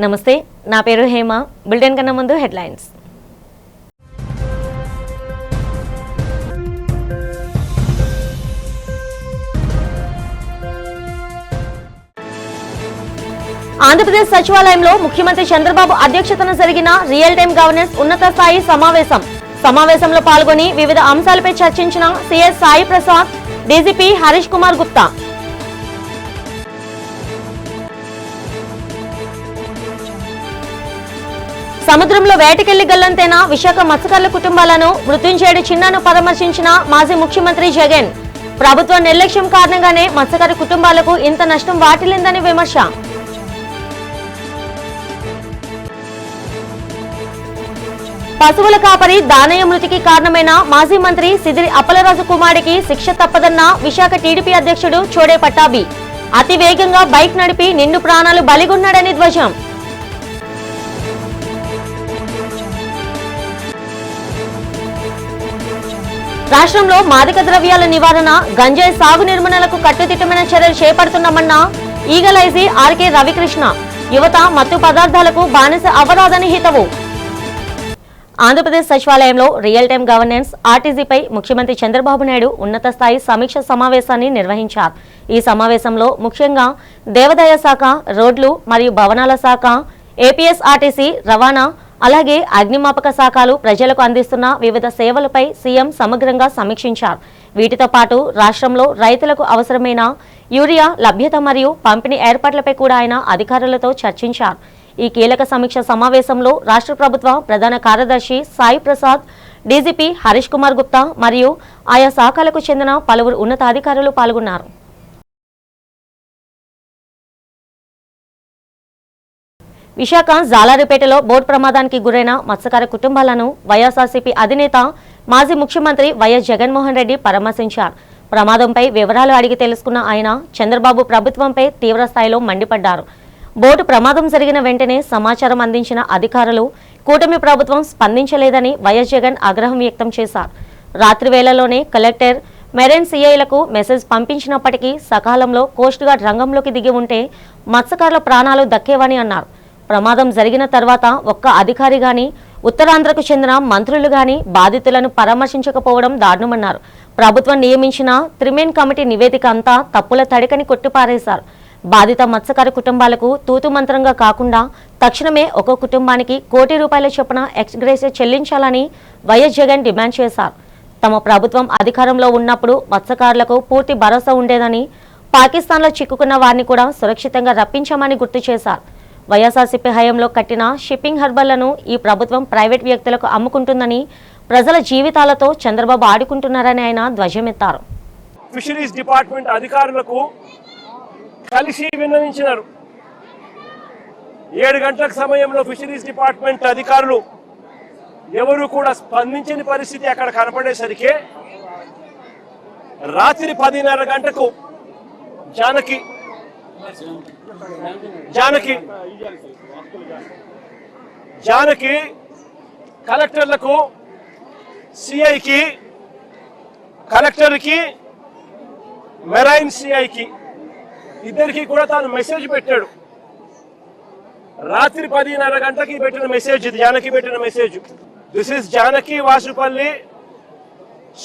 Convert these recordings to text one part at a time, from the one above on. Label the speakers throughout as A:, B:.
A: నమస్తే, నా పేరు హేమ. బులెటిన్ కన్నా ముందు హెడ్లైన్స్. ఆంధ్రప్రదేశ్ సచివాలయంలో ముఖ్యమంత్రి చంద్రబాబు అధ్యక్షతన జరిగిన రియల్ టైమ్ గవర్నెన్స్ ఉన్నత స్థాయి సమావేశంలో పాల్గొని వివిధ అంశాలపై చర్చించిన సిఎస్ సాయి ప్రసాద్, డీజీపీ హరీష్ కుమార్ గుప్తా. సముద్రంలో వేటకెళ్లి గల్లంతైన విశాఖ మత్స్యకారుల కుటుంబాలను మృత్యుంజయుడి చిన్నాను పరామర్శించిన మాజీ ముఖ్యమంత్రి జగన్. ప్రభుత్వ నిర్లక్ష్యం కారణంగానే మత్స్యకార కుటుంబాలకు ఇంత నష్టం వాటిల్లిందని విమర్శ. పశువుల కాపరి దానయ్య మృతికి కారణమైన మాజీ మంత్రి సిదిరి అప్పలరాజు కుమారుడికి శిక్ష తప్పదన్న విశాఖ టీడీపీ అధ్యక్షుడు చోడే పట్టాభి. అతి వేగంగా బైక్ నడిపి నిండు ప్రాణాలు బలిగొన్నాడని ధ్వజం. రాష్ట్రంలో మాదక ద్రవ్యాల నివారణ, గంజాయి సాగు నిర్మూలనకు కట్టుదిట్టమైన చర్యలు చేపడుతున్నామన్న ఈగల్ ఐజీ ఆర్కే రవికృష్ణ. యువత మత్తు పదార్థాలకు బానిస అవ్వరాదని హితవు. ఆంధ్రప్రదేశ్ సచివాలయంలో రియల్ టైమ్ గవర్నెన్స్ ఆర్టీజీపై ముఖ్యమంత్రి చంద్రబాబు నాయుడు ఉన్నత స్థాయి సమీక్ష సమావేశాన్ని నిర్వహించారు. ఈ సమావేశంలో ముఖ్యంగా దేవాదాయ శాఖ, రోడ్లు మరియు భవనాల శాఖ, ఏపీఎస్ఆర్టీసీ, రవాణా, అలాగే అగ్నిమాపక శాఖలు ప్రజలకు అందిస్తున్న వివిధ సేవలపై సీఎం సమగ్రంగా సమీక్షించారు. వీటితో పాటు రాష్ట్రంలో రైతులకు అవసరమైన యూరియా లభ్యత మరియు పంపిణీ ఏర్పాట్లపై కూడా ఆయన అధికారులతో చర్చించారు. ఈ కీలక సమీక్ష సమావేశంలో రాష్ట్ర ప్రభుత్వ ప్రధాన కార్యదర్శి సాయి ప్రసాద్, డీజీపీ హరీష్ కుమార్ గుప్తా మరియు ఆయా శాఖలకు చెందిన పలువురు ఉన్నతాధికారులు పాల్గొన్నారు. విశాఖ జాలారిపేటలో బోట్ ప్రమాదానికి గురైన మత్స్యకార కుటుంబాలను వైఎస్ఆర్సీపీ అధినేత మాజీ ముఖ్యమంత్రి వైఎస్ జగన్మోహన్ రెడ్డి పరామర్శించారు. ప్రమాదంపై వివరాలు అడిగి తెలుసుకున్న ఆయన చంద్రబాబు ప్రభుత్వంపై తీవ్రస్థాయిలో మండిపడ్డారు. బోటు ప్రమాదం జరిగిన వెంటనే సమాచారం అందించిన అధికారులు కూటమి ప్రభుత్వం స్పందించలేదని వైఎస్ జగన్ ఆగ్రహం వ్యక్తం చేశారు. రాత్రి వేళలోనే కలెక్టర్, మెరైన్ సీఐలకు మెసేజ్ పంపించినప్పటికీ సకాలంలో కోస్ట్ గార్డ్ రంగంలోకి దిగి ఉంటే మత్స్యకారుల ప్రాణాలు దక్కేవని అన్నారు. ప్రమాదం జరిగిన తర్వాత ఒక్క అధికారి గాని, ఉత్తరాంధ్రకు చెందిన మంత్రులు గాని బాధితులను పరామర్శించకపోవడం దారుణమన్నారు. ప్రభుత్వం నియమించిన త్రిమెన్ కమిటీ నివేదిక అంతా తప్పుల తడికని కొట్టిపారేశారు. బాధిత మత్స్యకార కుటుంబాలకు తూతు మంత్రంగా కాకుండా తక్షణమే ఒక్కో కుటుంబానికి ₹1 కోటి చొప్పున ఎక్స్గ్రేషియా చెల్లించాలని వైఎస్ జగన్ డిమాండ్ చేశారు. తమ ప్రభుత్వం అధికారంలో ఉన్నప్పుడు మత్స్యకారులకు పూర్తి భరోసా ఉండేదని, పాకిస్తాన్లో చిక్కుకున్న వారిని కూడా సురక్షితంగా రప్పించామని గుర్తు చేశారు. వైఎస్ఆర్సీపీ హయాంలో కట్టిన షిప్పింగ్ హార్బర్లను ఈ ప్రభుత్వం ప్రైవేట్ వ్యక్తులకు అమ్ముకుంటుందని, ప్రజల జీవితాలతో చంద్రబాబు ఆడుకుంటున్నారని ఆయన ధ్వజమెత్తారు.
B: ఫిషరీస్ డిపార్ట్మెంట్ అధికారులకు కలిసి విన్నవించినారు. 7 గంటల సమయంలో ఫిషరీస్ డిపార్ట్మెంట్ అధికారులు ఎవరు కూడా స్పందించని పరిస్థితి అక్కడ కనపడేసరికి రాత్రి 10:30 గంటకు జానకి కలెక్టర్లకు, సిఐకి, కలెక్టర్కి, మెరైన్ సిఐకి ఇద్దరికి కూడా తాను మెసేజ్ పెట్టాడు. రాత్రి 10:30 గంటకి పెట్టిన మెసేజ్ ఇది. జానకి పెట్టిన message, this is Janaki Vasupalli,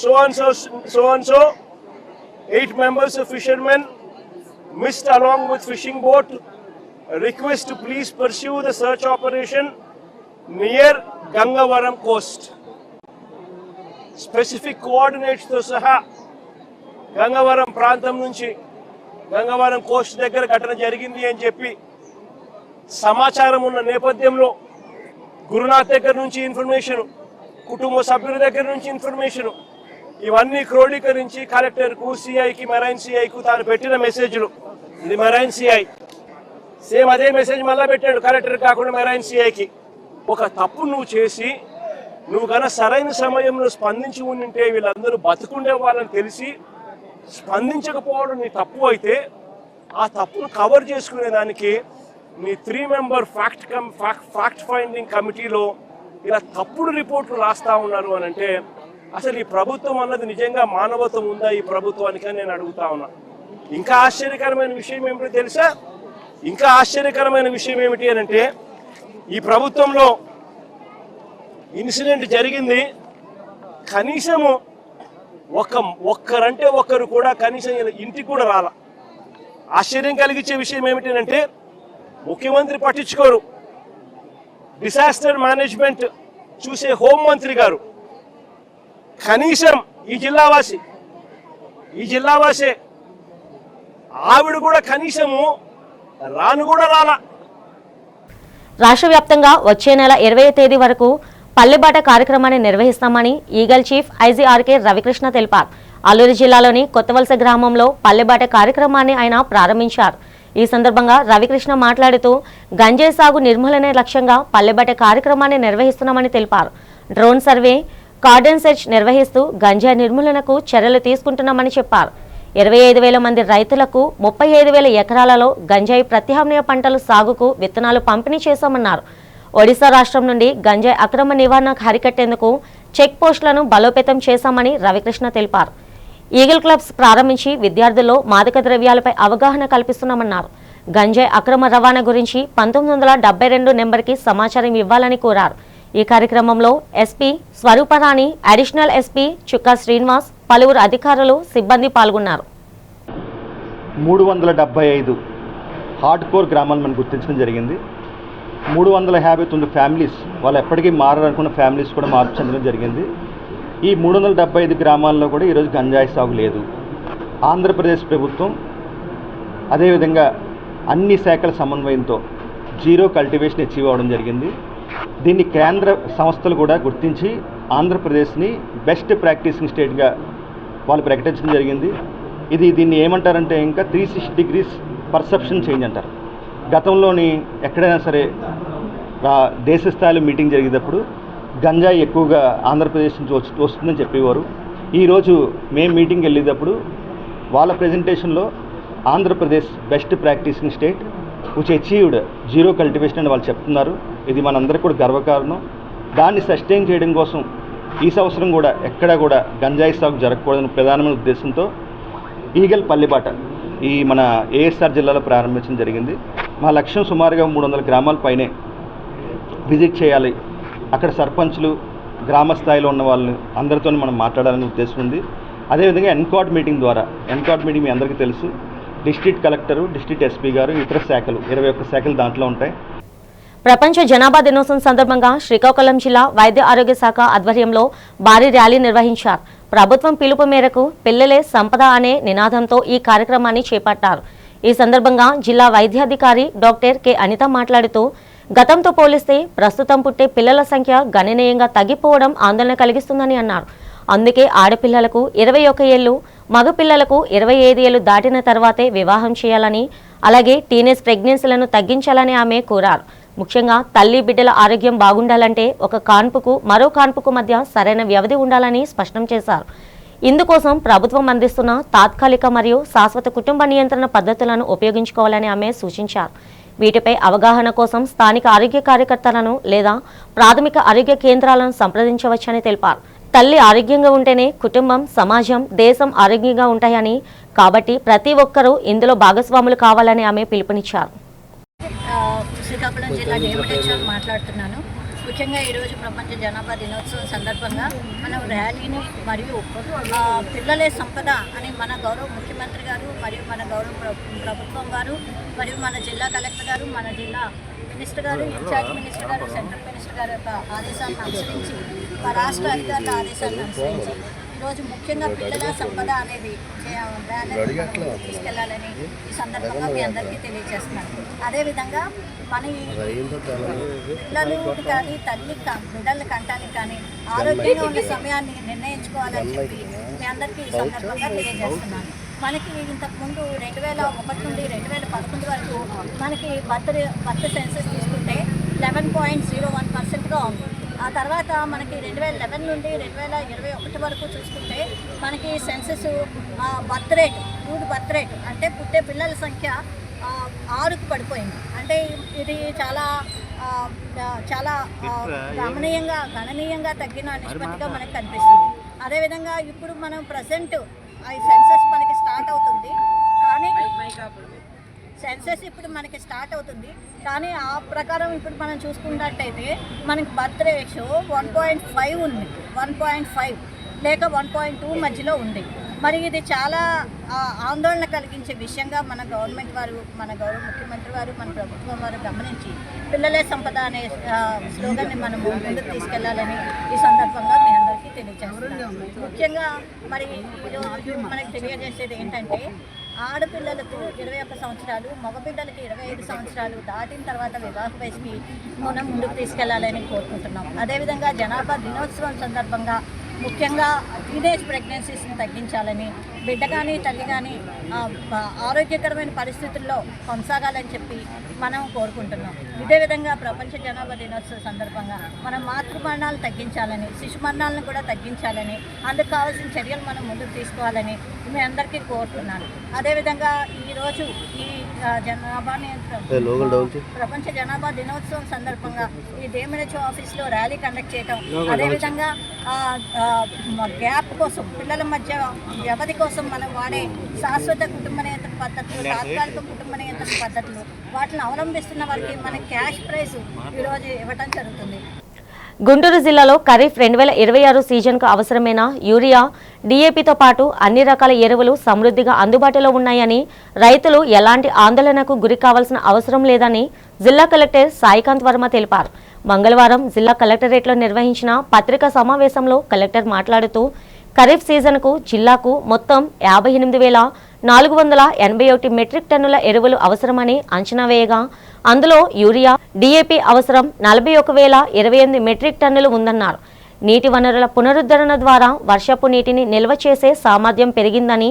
B: so and so 8 members of fishermen missed along with fishing boat. Request to please pursue the search operation near Gangavaram coast. Specific coordinates తో సహా గంగవరం ప్రాంతం నుంచి గంగవరం కోస్ట్ దగ్గర ఘటన జరిగింది అని చెప్పి సమాచారం ఉన్న నేపథ్యంలో గురునాథ్ దగ్గర నుంచి ఇన్ఫర్మేషన్, కుటుంబ సభ్యుల దగ్గర నుంచి ఇన్ఫర్మేషన్, ఇవన్నీ క్రోడీకరించి కలెక్టర్కు, సిఐకి, మెరైన్ సిఐకు తాను పెట్టిన మెసేజ్లు. ఇది మెరైన్ సిఐ సేమ్ అదే మెసేజ్ మళ్ళా పెట్టాడు కలెక్టర్ కాకుండా మెరైన్ సిఐకి. ఒక తప్పు నువ్వు చేసి నువ్వు కన్నా సరైన సమయంలో స్పందించి ఉంటే వీళ్ళందరూ బతుకుండే వాళ్ళని తెలిసి స్పందించకపోవడం నీ తప్పు అయితే ఆ తప్పును కవర్ చేసుకునే దానికి మీ 3 member ఫ్యాక్ట్ ఫైండింగ్ కమిటీలో ఇలా తప్పుడు రిపోర్ట్లు రాస్తా ఉన్నారు అని అంటే అసలు ఈ ప్రభుత్వం అన్నది నిజంగా మానవత్వం ఉందా ఈ ప్రభుత్వానికి అని నేను అడుగుతా ఉన్నా. ఇంకా ఆశ్చర్యకరమైన విషయం ఏమిటో తెలుసా, ఇంకా ఆశ్చర్యకరమైన విషయం ఏమిటి అని అంటే ఈ ప్రభుత్వంలో ఇన్సిడెంట్ జరిగింది, కనీసము ఒక్కరంటే ఒక్కరు కూడా కనీసం ఇంటికి కూడా రాల. ఆశ్చర్యం కలిగించే విషయం ఏమిటి అంటే ముఖ్యమంత్రి పట్టించుకోరు, డిసాస్టర్ మేనేజ్మెంట్ చూసే హోంమంత్రి గారు కనీసం ఈ జిల్లావాసే ఆవిడ కూడా కనీసము రాను కూడా రాలా.
A: రాష్ట్ర వ్యాప్తంగా వచ్చే నెల 20వ తేదీ వరకు పల్లెబాట కార్యక్రమాన్ని నిర్వహిస్తామని ఈగల్ చీఫ్ ఐజీఆర్కే రవికృష్ణ తెలిపారు. అల్లూరు జిల్లాలోని కొత్తవలస గ్రామంలో పల్లెబాట కార్యక్రమాన్ని ఆయన ప్రారంభించారు. ఈ సందర్భంగా రవికృష్ణ మాట్లాడుతూ గంజాయి సాగు నిర్మూలనే లక్ష్యంగా పల్లెబాట కార్యక్రమాన్ని నిర్వహిస్తున్నామని తెలిపారు. డ్రోన్ సర్వే, కార్డన్ సెర్చ్ నిర్వహిస్తూ గంజాయి నిర్మూలనకు చర్యలు తీసుకుంటున్నామని చెప్పారు. 25,000 మంది రైతులకు 35,000 ఎకరాలలో గంజాయి ప్రత్యామ్నాయ పంటల సాగుకు విత్తనాలు పంపిణీ చేశామన్నారు. ఒడిశా రాష్ట్రం నుండి గంజాయి అక్రమ నివారణకు అరికట్టేందుకు చెక్ పోస్టులను బలోపేతం చేశామని రవికృష్ణ తెలిపారు. ఈగిల్ క్లబ్స్ ప్రారంభించి విద్యార్థుల్లో మాదక ద్రవ్యాలపై అవగాహన కల్పిస్తున్నామన్నారు. గంజాయి అక్రమ రవాణా గురించి 1972 నెంబర్కి సమాచారం ఇవ్వాలని కోరారు. ఈ కార్యక్రమంలో ఎస్పీ స్వరూపరాణి, అడిషనల్ ఎస్పీ చుక్కా శ్రీనివాస్, పలువురు అధికారులు, సిబ్బంది పాల్గొన్నారు.
C: 375 హార్డ్ కోర్ గ్రామాలు మనం గుర్తించడం జరిగింది. 359 ఫ్యామిలీస్, వాళ్ళు ఎప్పటికీ మారాలనుకున్న ఫ్యామిలీస్ కూడా మార్పు చెందడం జరిగింది. ఈ 375 గ్రామాల్లో కూడా ఈరోజు గంజాయి సాగు లేదు. ఆంధ్రప్రదేశ్ ప్రభుత్వం అదేవిధంగా అన్ని శాఖల సమన్వయంతో జీరో కల్టివేషన్ అచీవ్ అవ్వడం జరిగింది. దీన్ని కేంద్ర సంస్థలు కూడా గుర్తించి ఆంధ్రప్రదేశ్ని బెస్ట్ ప్రాక్టీసింగ్ స్టేట్గా వాళ్ళు ప్రకటించడం జరిగింది. దీన్ని ఏమంటారంటే ఇంకా 360 degrees పర్సెప్షన్ చేంజ్ అంటారు. గతంలోని ఎక్కడైనా సరే దేశ స్థాయిలో మీటింగ్ జరిగేటప్పుడు గంజాయి ఎక్కువగా ఆంధ్రప్రదేశ్ నుంచి వస్తుందని చెప్పేవారు. ఈరోజు మేము మీటింగ్ వెళ్ళేటప్పుడు వాళ్ళ ప్రెజెంటేషన్లో Andhra Pradesh best practising state which achieved zero cultivation అని వాళ్ళు చెప్తున్నారు. ఇది మనందరికీ కూడా గర్వకారణం. దాన్ని సస్టైన్ చేయడం కోసం ఈ సంవత్సరం కూడా ఎక్కడా కూడా గంజాయి సాగు జరగకూడదని ప్రధానమైన ఉద్దేశంతో ఈగల్ పల్లెబాట ఈ మన ఏఎస్ఆర్ జిల్లాలో ప్రారంభించడం జరిగింది. మా లక్ష్యం సుమారుగా 300 గ్రామాల పైనే విజిట్ చేయాలి. అక్కడ సర్పంచ్లు, గ్రామ స్థాయిలో ఉన్న వాళ్ళు అందరితో మనం మాట్లాడాలనే ఉద్దేశం ఉంది. అదేవిధంగా ఎన్కాడ్ మీటింగ్ ద్వారా, ఎన్కాడ్ మీటింగ్ మీ అందరికీ తెలుసు, డిస్ట్రిక్ట్ కలెక్టరు, డిస్ట్రిక్ట్ ఎస్పీ గారు, ఇతర శాఖలు 21 శాఖలు దాంట్లో ఉంటాయి.
A: ప్రపంచ జనాభా దినోత్సవం సందర్భంగా శ్రీకాకుళం జిల్లా వైద్య ఆరోగ్య శాఖ ఆధ్వర్యంలో భారీ ర్యాలీ నిర్వహించారు. ప్రభుత్వం పిలుపు మేరకు పిల్లలే సంపద అనే నినాదంతో ఈ కార్యక్రమాన్ని చేపట్టారు. ఈ సందర్భంగా జిల్లా వైద్యాధికారి డాక్టర్ కె అనిత మాట్లాడుతూ గతంతో పోలిస్తే ప్రస్తుతం పుట్టే పిల్లల సంఖ్య గణనీయంగా తగ్గిపోవడం ఆందోళన కలిగిస్తుందని అన్నారు. అందుకే ఆడపిల్లలకు 21 ఏళ్లు, మగపిల్లలకు 25 ఏళ్లు దాటిన తర్వాతే వివాహం చేయాలని, అలాగే టీనేజ్ ప్రెగ్నెన్సీలను తగ్గించాలని ఆమె కోరారు. ముఖ్యంగా తల్లి బిడ్డల ఆరోగ్యం బాగుండాలంటే ఒక కాన్పుకు మరో కాన్పుకు మధ్య సరైన వ్యవధి ఉండాలని స్పష్టం చేశారు. ఇందుకోసం ప్రభుత్వం అందిస్తున్న తాత్కాలిక మరియు శాశ్వత కుటుంబ నియంత్రణ పద్ధతులను ఉపయోగించుకోవాలని ఆమె సూచించారు. వీటిపై అవగాహన కోసం స్థానిక ఆరోగ్య కార్యకర్తలను లేదా ప్రాథమిక ఆరోగ్య కేంద్రాలను సంప్రదించవచ్చని తెలిపారు. తల్లి ఆరోగ్యంగా ఉంటేనే కుటుంబం, సమాజం, దేశం ఆరోగ్యంగా ఉంటాయని, కాబట్టి ప్రతి ఒక్కరూ ఇందులో భాగస్వాములు కావాలని ఆమె పిలుపునిచ్చారు.
D: శ్రీకాకుళం జిల్లా డేవిడ్ మాట్లాడుతున్నాను. ముఖ్యంగా ఈరోజు ప్రపంచ జనాభా దినోత్సవం సందర్భంగా మనం ర్యాలీని మరియు పిల్లలే సంపద అని మన గౌరవ ముఖ్యమంత్రి గారు మరియు మన గౌరవ ప్రభుత్వం వారు మరియు మన జిల్లా కలెక్టర్ గారు, మన జిల్లా మినిస్టర్ గారు, ఇన్ఛార్జ్ మినిస్టర్ గారు, సెంట్రల్ మినిస్టర్ గారి యొక్క ఆదేశాలను అనుసరించి, మా రాష్ట్ర అధికారుల ఆదేశాలను అనుసరించి ఈరోజు ముఖ్యంగా పిల్లల సంపద అనేది తీసుకెళ్లాలని ఈ సందర్భంగా మీ అందరికీ తెలియజేస్తున్నాను. అదేవిధంగా మన పిల్లలు కానీ తల్లి బిడ్డల్ని కంటానికి కానీ ఆరోగ్యంగా ఉన్న సమయాన్ని నిర్ణయించుకోవాలని చెప్పి మీ అందరికీ ఈ సందర్భంగా తెలియజేస్తున్నాను. మనకి ఇంతకుముందు 2001 నుండి 2011 వరకు మనకి బర్త్ సెన్సెస్ తీసుకుంటే 11.01%గా ఉంది. ఆ తర్వాత మనకి 2011 నుండి 2021 వరకు చూసుకుంటే మనకి సెన్సెస్ బర్త్ రేట్ అంటే పుట్టే పిల్లల సంఖ్య 6కు పడిపోయింది. అంటే ఇది చాలా గణనీయంగా తగ్గిన నిష్పత్తిగా మనకు కనిపిస్తుంది. అదేవిధంగా ఇప్పుడు మనం ప్రజెంట్ ఈ సెన్సెస్ మనకి స్టార్ట్ అవుతుంది, కానీ సెన్సెస్ ఇప్పుడు మనకి స్టార్ట్ అవుతుంది, కానీ ఆ ప్రకారం ఇప్పుడు మనం చూసుకున్నట్టయితే మనకి బర్త్ రేషియో 1.5 ఉంది, 1.5 లేక 1.2 మధ్యలో ఉంది. మరి ఇది చాలా ఆందోళన కలిగించే విషయంగా మన గవర్నమెంట్ వారు, మన గౌరవ ముఖ్యమంత్రి వారు, మన ప్రభుత్వం వారు గమనించి పిల్లలే సంపద అనే స్లోగన్ని మనము ముందుకు తీసుకెళ్లాలని ఈ సందర్భంగా మీ అందరికీ తెలియజేస్తున్నాం. ముఖ్యంగా మరి ఈరోజు మనకి తెలియజేసేది ఏంటంటే ఆడపిల్లలకు 21 సంవత్సరాలు, మగబిడ్డలకి 25 సంవత్సరాలు దాటిన తర్వాత వివాహ వయసుకి మనం ముందుకు తీసుకెళ్లాలని కోరుకుంటున్నాం. అదేవిధంగా జనాభా దినోత్సవం సందర్భంగా ముఖ్యంగా టీనేజ్ ప్రెగ్నెన్సీస్ని తగ్గించాలని, బిడ్డ కానీ తల్లి కానీ ఆరోగ్యకరమైన పరిస్థితుల్లో కొనసాగాలని చెప్పి మనం కోరుకుంటున్నాం. ఇదే విధంగా ప్రపంచ జనాభా దినోత్సవ సందర్భంగా మనం మాతృమరణాలు తగ్గించాలని, శిశు మరణాలను కూడా తగ్గించాలని, అందుకు కావాల్సిన చర్యలు మనం ముందుకు తీసుకోవాలని మీ అందరికీ కోరుతున్నాను. అదేవిధంగా ఈరోజు ఈ ప్రపంచ జనాభా దినోత్సవం సందర్భంగా ఈ DMHO ఆఫీస్లో ర్యాలీ కండక్ట్ చేయడం, అదేవిధంగా గ్యాప్ కోసం, పిల్లల మధ్య వ్యవధి కోసం మనం వాడే శాశ్వత కుటుంబ నియంత్రణ పద్ధతులు, తాత్కాలిక కుటుంబ నియంత్రణ పద్ధతులు, వాటిని అవలంబిస్తున్న వారికి మన క్యాష్ ప్రైజ్ ఈరోజు ఇవ్వడం జరుగుతుంది.
A: గుంటూరు జిల్లాలో ఖరీఫ్ 2026 సీజన్కు అవసరమైన యూరియా, DAPతో పాటు అన్ని రకాల ఎరువులు సమృద్ధిగా అందుబాటులో ఉన్నాయని, రైతులు ఎలాంటి ఆందోళనకు గురి కావాల్సిన అవసరం లేదని జిల్లా కలెక్టర్ సాయికాంత్ వర్మ తెలిపారు. మంగళవారం జిల్లా కలెక్టరేట్లో నిర్వహించిన పత్రికా సమావేశంలో కలెక్టర్ మాట్లాడుతూ ఖరీఫ్ సీజన్కు జిల్లాకు మొత్తం 58,481 మెట్రిక్ టన్నుల ఎరువులు అవసరమని అంచనా వేయగా అందులో యూరియా, DAP అవసరం 41,028 మెట్రిక్ టన్నులు ఉందన్నారు. నీటి వనరుల పునరుద్ధరణ ద్వారా వర్షపు నీటిని నిల్వ చేసే సామర్థ్యం పెరిగిందని,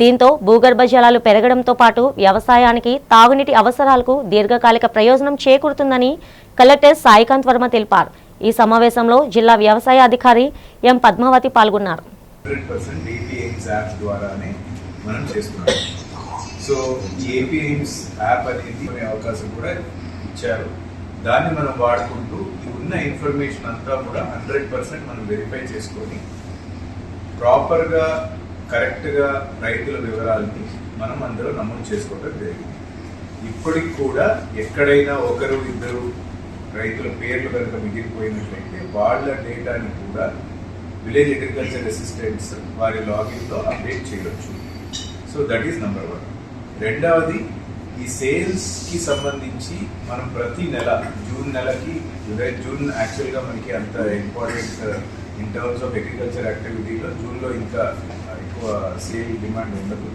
A: దీంతో భూగర్భ జలాలు పెరగడంతో పాటు వ్యవసాయానికి, తాగునీటి అవసరాలకు దీర్ఘకాలిక ప్రయోజనం చేకూరుతుందని కలెక్టర్ సాయికాంత్ వర్మ తెలిపారు. ఈ సమావేశంలో జిల్లా వ్యవసాయ అధికారి ఎం పద్మావతి పాల్గొన్నారు.
E: 100% APIMS యాప్ ద్వారానే మనం చేస్తున్నాం. సో ఈ APIMS యాప్ అనేది అవకాశం కూడా ఇచ్చారు. దాన్ని మనం వాడుకుంటూ ఉన్న ఇన్ఫర్మేషన్ అంతా కూడా 100% మనం వెరిఫై చేసుకొని ప్రాపర్గా, కరెక్ట్గా రైతుల వివరాలని మనం అందులో నమోదు చేసుకోవడం జరిగింది. ఇప్పటికి కూడా ఎక్కడైనా ఒకరు ఇద్దరు రైతుల పేర్లు కనుక మిగిలిపోయినట్లయితే వాళ్ళ డేటాని కూడా విలేజ్ అగ్రికల్చర్ అసిస్టెంట్స్ వారి లాగిన్లో అప్డేట్ చేయవచ్చు. So that is number 1. రెండవది, ఈ సేల్స్కి సంబంధించి మనం ప్రతి నెల జూన్ నెలకి, జూన్ యాక్చువల్గా మనకి అంత important in terms of agriculture యాక్టివిటీలో జూన్లో ఇంకా ఎక్కువ సేల్ డిమాండ్ ఉండదు.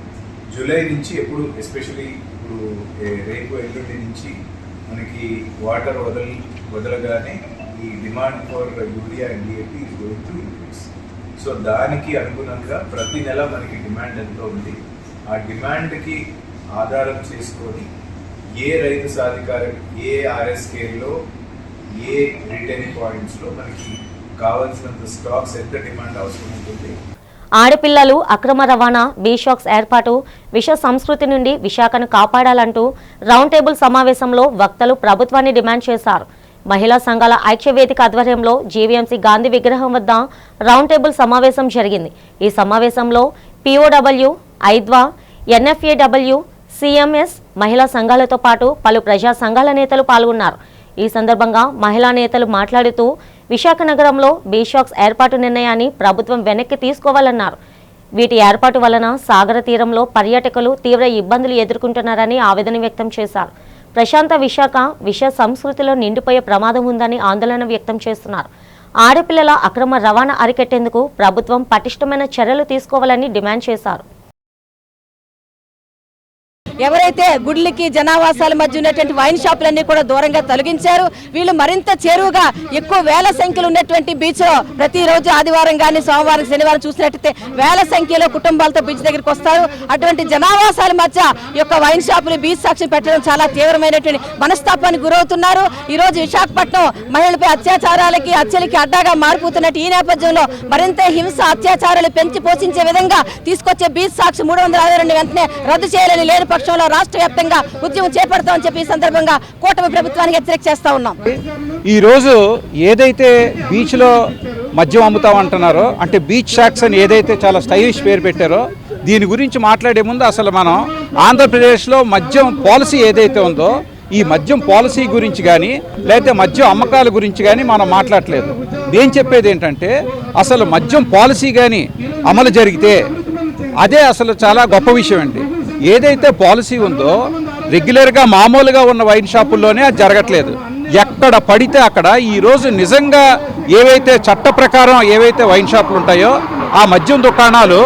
E: జూలై నుంచి ఎప్పుడు, ఎస్పెషలీ ఇప్పుడు రేపు ఎల్లుండి నుంచి మనకి వాటర్ వదలగానే ఈ demand for urea and DAP is going to increase. So దానికి అనుగుణంగా ప్రతి నెల మనకి డిమాండ్ ఎంతో ఉంది. ఆ డిమాండ్కి ఆధారం చేసుకొని ఏ రైతు సాధికార, ఏ RSKలో, ఏ రిటైల్ పాయింట్స్లో మనకి కావాల్సినంత స్టాక్స్ ఎంత డిమాండ్ అవసరం ఉంటుంది.
A: ఆడపిల్లలు అక్రమ రవాణా, బీషాక్స్ ఏర్పాటు, విష సంస్కృతి నుండి విశాఖను కాపాడాలంటూ రౌండ్ టేబుల్ సమావేశంలో వక్తలు ప్రభుత్వాన్ని డిమాండ్ చేశారు. మహిళా సంఘాల ఐక్యవేదిక ఆధ్వర్యంలో GVMC గాంధీ విగ్రహం వద్ద రౌండ్ టేబుల్ సమావేశం జరిగింది. ఈ సమావేశంలో POW, ఐద్వా, NFAW, CMS మహిళా సంఘాలతో పాటు పలు ప్రజా సంఘాల నేతలు పాల్గొన్నారు. ఈ సందర్భంగా మహిళా నేతలు మాట్లాడుతూ విశాఖ నగరంలో బీషాక్స్ ఏర్పాటు నిర్ణయాన్ని ప్రభుత్వం వెనక్కి తీసుకోవాలన్నారు. వీటి ఏర్పాటు వలన సాగర తీరంలో పర్యాటకులు తీవ్ర ఇబ్బందులు ఎదుర్కొంటున్నారని ఆవేదన వ్యక్తం చేశారు. ప్రశాంత విశాఖ విష సంస్కృతిలో నిండిపోయే ప్రమాదం ఉందని ఆందోళన వ్యక్తం చేస్తున్నారు. ఆడపిల్లల అక్రమ రవాణా అరికట్టేందుకు ప్రభుత్వం పటిష్టమైన చర్యలు తీసుకోవాలని డిమాండ్ చేశారు.
F: ఎవరైతే గుడ్లకి జనావాసాల మధ్య ఉన్నటువంటి వైన్ షాపులన్నీ కూడా దూరంగా తొలగించారు. వీళ్ళు మరింత చేరువుగా ఎక్కువ వేల సంఖ్యలో ఉన్నటువంటి బీచ్లో ప్రతిరోజు ఆదివారం కానీ, సోమవారం, శనివారం చూసినట్టయితే వేల సంఖ్యలో కుటుంబాలతో బీచ్ దగ్గరికి వస్తారు. అటువంటి జనావాసాల మధ్య ఈ యొక్క వైన్ షాపులు, బీచ్ సాక్ష్యం పెట్టడం చాలా తీవ్రమైనటువంటి మనస్తాపానికి గురవుతున్నారు. ఈరోజు విశాఖపట్నం మహిళలపై అత్యాచారాలకి, హత్యలకి అడ్డాగా మారిపోతున్నట్టు ఈ నేపథ్యంలో మరింత హింస, అత్యాచారాలు పెంచి పోషించే విధంగా తీసుకొచ్చే బీచ్ సాక్షి 362 వెంటనే రద్దు చేయాలని లేని పక్షంలో రాష్ట్ర వ్యాప్తంగా ఉద్యమం చేపడతామని చెప్పి ఈ సందర్భంగా కూటమి ప్రభుత్వానికి హెచ్చరిక చేస్తా ఉన్నాం.
G: ఈ రోజు ఏదైతే బీచ్లో మద్యం అమ్ముతామంటున్నారో, అంటే బీచ్ షాక్స్ అని ఏదైతే చాలా స్టైలిష్ పేరు పెట్టారో, దీని గురించి మాట్లాడే ముందు అసలు మనం ఆంధ్రప్రదేశ్లో మద్యం పాలసీ ఏదైతే ఉందో ఈ మద్యం పాలసీ గురించి కానీ లేకపోతే మద్యం అమ్మకాల గురించి కానీ మనం మాట్లాడలేదు. నేను చెప్పేది ఏంటంటే అసలు మద్యం పాలసీ కానీ అమలు జరిగితే అదే అసలు చాలా గొప్ప విషయం అండి. ఏదైతే పాలసీ ఉందో రెగ్యులర్గా మామూలుగా ఉన్న వైన్ షాపుల్లోనే అది జరగట్లేదు. ఎక్కడ పడితే అక్కడ ఈరోజు నిజంగా ఏవైతే చట్ట ప్రకారం ఏవైతే వైన్ షాపులు ఉంటాయో ఆ మద్యం దుకాణాలు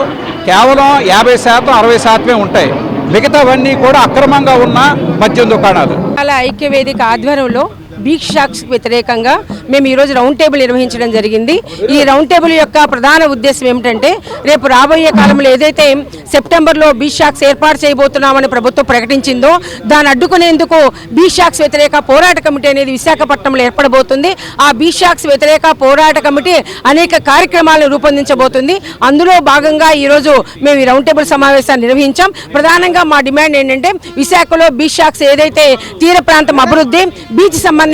G: కేవలం 50% 60% ఉంటాయి. మిగతావన్నీ కూడా అక్రమంగా ఉన్న మద్యం దుకాణాలు.
F: అలా ఐక్యవేదిక ఆధ్వర్యంలో బీచ్ షాక్స్ వ్యతిరేకంగా మేము ఈరోజు రౌండ్ టేబుల్ నిర్వహించడం జరిగింది. ఈ రౌండ్ టేబుల్ యొక్క ప్రధాన ఉద్దేశం ఏమిటంటే రేపు రాబోయే కాలంలో ఏదైతే సెప్టెంబర్లో బీచ్ షాక్స్ ఏర్పాటు చేయబోతున్నామని ప్రభుత్వం ప్రకటించిందో దాన్ని అడ్డుకునేందుకు బీచ్ షాక్స్ వ్యతిరేక పోరాట కమిటీ అనేది విశాఖపట్నంలో ఏర్పడబోతుంది. ఆ బీచ్ షాక్స్ వ్యతిరేక పోరాట కమిటీ అనేక కార్యక్రమాలను రూపొందించబోతుంది. అందులో భాగంగా ఈరోజు మేము ఈ రౌండ్ టేబుల్ సమావేశాన్ని నిర్వహించాం. ప్రధానంగా మా డిమాండ్ ఏంటంటే విశాఖలో బీచ్ షాక్స్ ఏదైతే తీర ప్రాంతం అభివృద్ధి బీచ్ సంబంధించిన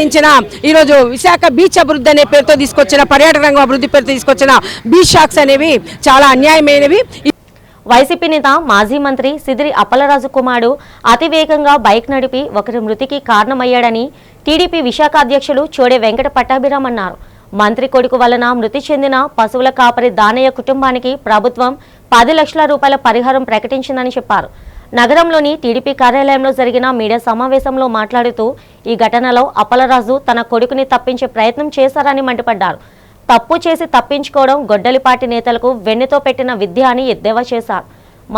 F: ఈరోజు విశాఖ బీచ్ అభివృద్ధి అనే పేరుతో తీసుకొచ్చిన పర్యాటక రంగం అభివృద్ధి పేరుతో తీసుకొచ్చిన బీచ్ షాక్స్ అనేవి చాలా అన్యాయమైనవి.
A: వైసీపీ నేత మాజీ మంత్రి సిదిరి అప్పలరాజు కుమారుడు అతివేగంగా బైక్ నడిపి ఒకరి మృతికి కారణమయ్యాడని టీడీపీ విశాఖ అధ్యక్షులు చోడే వెంకట పట్టాభిరామ్ అన్నారు. మంత్రి కొడుకు వలన మృతి చెందిన పశువుల కాపరి దానయ్య కుటుంబానికి ప్రభుత్వం 10 లక్షల రూపాయల పరిహారం ప్రకటించిందని చెప్పారు. నగరంలోని టీడీపీ కార్యాలయంలో జరిగిన మీడియా సమావేశంలో మాట్లాడుతూ ఈ ఘటనలో అప్పలరాజు తన కొడుకుని తప్పించే ప్రయత్నం చేశారని మండిపడ్డారు. తప్పు చేసి తప్పించుకోవడం గొడ్డలిపాటి నేతలకు వెన్నెతో పెట్టిన విద్య అని ఎద్దేవా చేశారు.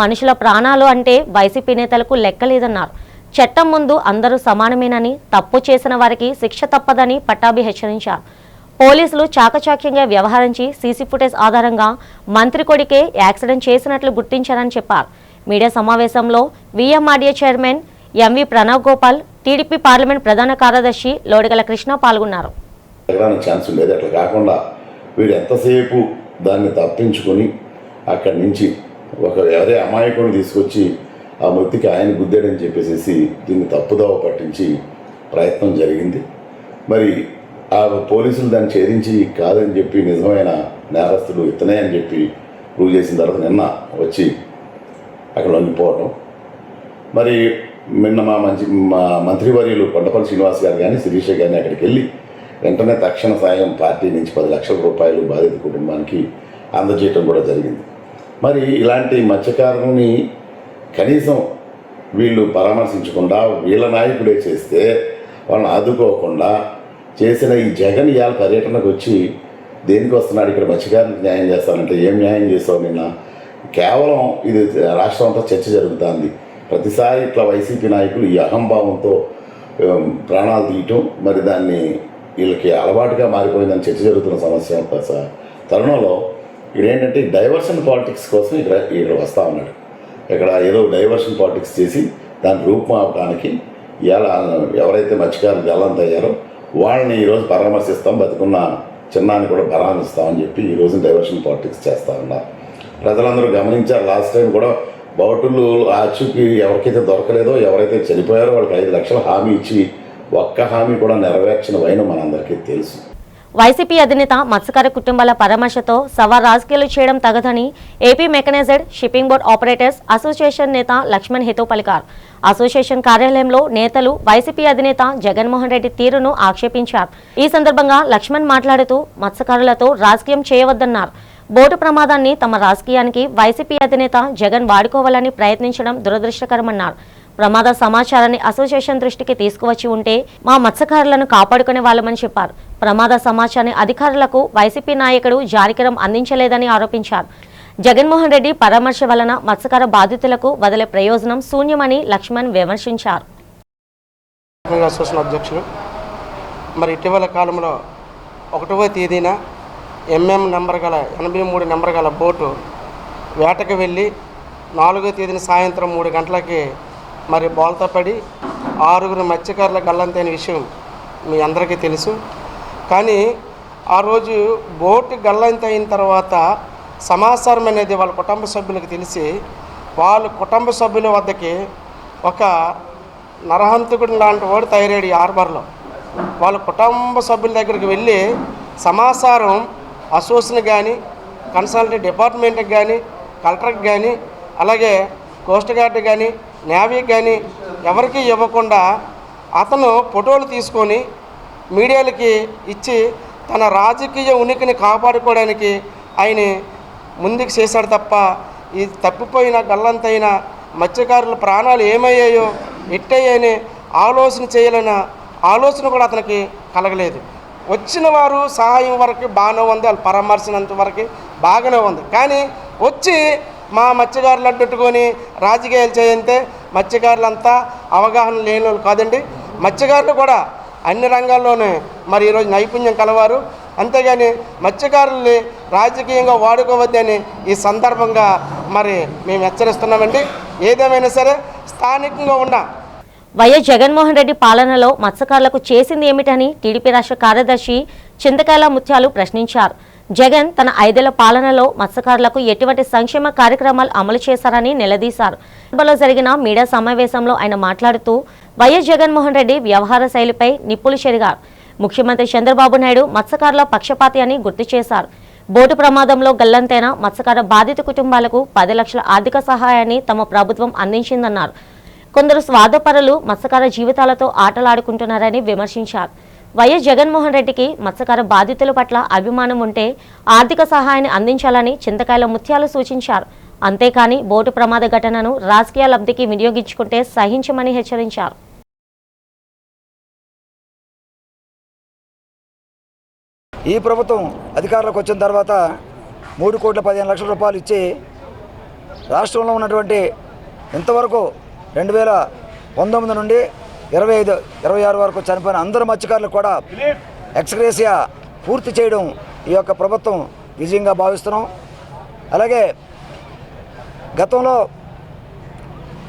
A: మనుషుల ప్రాణాలు అంటే వైసీపీ నేతలకు లెక్కలేదన్నారు. చట్టం ముందు అందరూ సమానమేనని తప్పు చేసిన వారికి శిక్ష తప్పదని పట్టాభి హెచ్చరించారు. పోలీసులు చాకచక్యంగా వ్యవహరించి సీసీ ఫుటేజ్ ఆధారంగా మంత్రి కొడుకే యాక్సిడెంట్ చేసినట్లు గుర్తించారని చెప్పారు. మీడియా సమావేశంలో VMRDA chairman MV Pranav Gopal, TDP parliament ప్రధాన కార్యదర్శి లోడిగల కృష్ణ పాల్గొన్నారు.
H: ఛాన్స్ ఉండేది. అట్లా కాకుండా వీడు ఎంతసేపు దాన్ని తప్పించుకొని అక్కడి నుంచి ఎవరే అమాయకుడిని తీసుకొచ్చి ఆ మృతికి ఆయన గుద్దాడని చెప్పేసి దీన్ని తప్పుదోవ పట్టించి ప్రయత్నం జరిగింది. మరి ఆ పోలీసులు దాన్ని ఛేదించి కాదని చెప్పి నిజమైన నేరస్తుడు ఇతనే అని చెప్పి ప్రూవ్ చేసిన తర్వాత నిన్న వచ్చి అక్కడ లొంగిపోవడం. మరి నిన్న మా మంత్రివర్యులు కొండపల్లి శ్రీనివాస్ గారు కానీ శిరీష కానీ అక్కడికి వెళ్ళి వెంటనే తక్షణ సాయం పార్టీ నుంచి 10 లక్షల రూపాయలు బాధిత కుటుంబానికి అందజేయటం కూడా జరిగింది. మరి ఇలాంటి మత్స్యకారుని కనీసం వీళ్ళు పరామర్శించకుండా వీళ్ళ నాయకుడే చేస్తే వాళ్ళని ఆదుకోకుండా చేసిన ఈ జగన్ ఇవాళ పర్యటనకు వచ్చి దేనికి వస్తున్నాడు, ఇక్కడ మత్స్యకారునికి న్యాయం చేస్తానంటే ఏం న్యాయం చేస్తావు నిన్న? కేవలం ఇది రాష్ట్రం అంతా చర్చ జరుగుతుంది. ప్రతిసారి ఇట్లా వైసీపీ నాయకులు ఈ అహంభావంతో ప్రాణాలు తీయటం, మరి దాన్ని వీళ్ళకి అలవాటుగా మారిపోయిందని చర్చ జరుగుతున్న సమస్య తరుణంలో ఇదేంటంటే డైవర్షన్ పాలిటిక్స్ కోసం ఇక్కడ వస్తూ ఉన్నాడు. ఇక్కడ ఏదో డైవర్షన్ పాలిటిక్స్ చేసి దాని రూపుమాపడానికి ఇవాళ ఎవరైతే మత్స్యకారులు గల్లంతయ్యారో వాళ్ళని ఈరోజు పరామర్శిస్తాం, బతుకున్న చిన్నాన్ని కూడా పరామర్శిస్తామని చెప్పి ఈరోజు డైవర్షన్ పాలిటిక్స్ చేస్తూ ఉన్నారు. ప్రజలందరూ గమనించారు. లాస్ట్ టైం కూడా బౌటులు ఆచూకి ఎవరికైతే దొరకలేదో, ఎవరైతే చనిపోయారో వాళ్ళకి 5 లక్షల హామీ ఇచ్చి ఒక్క హామీ కూడా నెరవేర్చిన వైన మనందరికీ తెలుసు.
A: వైసీపీ అధినేత మత్స్యకార కుటుంబాల పరామర్శతో సవాల్ రాజకీయాలు చేయడం తగదని AP mechanised shipping board operators association నేత లక్ష్మణ్ హితో పలికారు. అసోసియేషన్ కార్యాలయంలో నేతలు వైసీపీ అధినేత జగన్మోహన్ రెడ్డి తీరును ఆక్షేపించారు. ఈ సందర్భంగా లక్ష్మణ్ మాట్లాడుతూ మత్స్యకారులతో రాజకీయం చేయవద్దన్నారు. బోటు ప్రమాదాన్ని తమ రాజకీయానికి వైసీపీ అధినేత జగన్ వాడుకోవాలని ప్రయత్నించడం దురదృష్టకరమన్నారు. ప్రమాద సమాచారాన్ని అసోసియేషన్ దృష్టికి తీసుకువచ్చి ఉంటే మా మత్స్యకారులను కాపాడుకునే వాళ్ళమని చెప్పారు. ప్రమాద సమాచారాన్ని అధికారులకు వైసీపీ నాయకుడు జానకిరాం అందించలేదని ఆరోపించారు. జగన్మోహన్ రెడ్డి పరామర్శ వలన మత్స్యకార బాధితులకు వదిలే ప్రయోజనం శూన్యమని లక్ష్మణ్ విమర్శించారు.
I: అసోసియేషన్ అధ్యక్షులు మరి ఇటీవల కాలంలో 1వ తేదీన MM నెంబర్ గల 83 నెంబర్ గల బోటు వేటకు వెళ్ళి 4వ తేదీన సాయంత్రం 3 గంటలకి మరి బోల్తా పడి 6 మత్స్యకారుల గల్లంతైన విషయం మీ అందరికీ తెలుసు. కానీ ఆ రోజు బోటు గల్లంతైన తర్వాత సమాచారం అనేది వాళ్ళ కుటుంబ సభ్యులకు తెలిసి వాళ్ళ కుటుంబ సభ్యుల వద్దకి ఒక నరహంతకుడు లాంటి వాడు తయారయ్యాడు ఈ హార్బర్లో. వాళ్ళ కుటుంబ సభ్యుల దగ్గరికి వెళ్ళి సమాచారం అసోసియేషన్ కానీ కన్సల్టెంట్ డిపార్ట్మెంట్కి కానీ కలెక్టర్కి కానీ అలాగే కోస్ట్ గార్డ్ కానీ నేవీ కానీ ఎవరికీ ఇవ్వకుండా అతను ఫోటోలు తీసుకొని మీడియాలకి ఇచ్చి తన రాజకీయ ఉనికిని కాపాడుకోవడానికి ఆయన ముందుకు చేశాడు తప్ప ఈ తప్పిపోయిన గల్లంతైన మత్స్యకారుల ప్రాణాలు ఏమయ్యాయో ఎట్టయ్యాయని ఆలోచన చేయాలన్న ఆలోచన కూడా అతనికి కలగలేదు. వచ్చిన వారు సహాయం వరకు బాగానే ఉంది, వాళ్ళు పరామర్శించినంత వరకు బాగానే ఉంది. కానీ వచ్చి మా మత్స్యకారులు అడ్డుకొని రాజకీయాలు చేయంతే మత్స్యకారులంతా అవగాహన లేని వాళ్ళు కాదండి. మత్స్యకారులు కూడా అన్ని రంగాల్లోనే మరి ఈరోజు నైపుణ్యం కలవారు. అంతేగాని మత్స్యకారుల్ని రాజకీయంగా వాడుకోవద్దని ఈ సందర్భంగా మరి మేము హెచ్చరిస్తున్నామండి. ఏదేమైనా సరే స్థానికంగా ఉన్న
A: వైఎస్ జగన్మోహన్ రెడ్డి పాలనలో మత్స్యకారులకు చేసింది ఏమిటని టీడీపీ రాష్ట్ర కార్యదర్శి చింతకాయల ముత్యాలు ప్రశ్నించారు. జగన్ తన 5 ఏళ్ల పాలనలో మత్స్యకారులకు ఎటువంటి సంక్షేమ కార్యక్రమాలు అమలు చేశారని నిలదీశారు. సభలో జరిగిన మీడియా సమావేశంలో ఆయన మాట్లాడుతూ వైఎస్ జగన్మోహన్ రెడ్డి వ్యవహార శైలిపై నిప్పులు చెరిగారు. ముఖ్యమంత్రి చంద్రబాబు నాయుడు మత్స్యకారుల పక్షపాతి అని గుర్తు చేశారు. బోటు ప్రమాదంలో గల్లంతైన మత్స్యకార బాధిత కుటుంబాలకు 10 లక్షల ఆర్థిక సహాయాన్ని తమ ప్రభుత్వం అందించిందన్నారు. కొందరు స్వార్థపరులు మత్స్యకార జీవితాలతో ఆటలాడుకుంటున్నారని విమర్శించారు. వైఎస్ జగన్మోహన్ రెడ్డికి మత్స్యకార బాధితుల పట్ల అభిమానం ఉంటే ఆర్థిక సహాయాన్ని అందించాలని చింతకాయల ముత్యాలు సూచించారు. అంతేకాని బోటు ప్రమాద ఘటనను రాజకీయ లబ్ధికి వినియోగించుకుంటే సహించమని హెచ్చరించారు.
J: ఈ ప్రభుత్వం అధికారంలోకి వచ్చిన తర్వాత 3,15,00,000 రూపాయలు ఇచ్చి రాష్ట్రంలో ఉన్నటువంటి ఇంతవరకు 2019 నుండి 25-26 వరకు చనిపోయిన అందరు మత్స్యకారులకు కూడా ఎక్స్గ్రేసియా పూర్తి చేయడం ఈ యొక్క ప్రభుత్వం విజయంగా భావిస్తున్నాం. అలాగే గతంలో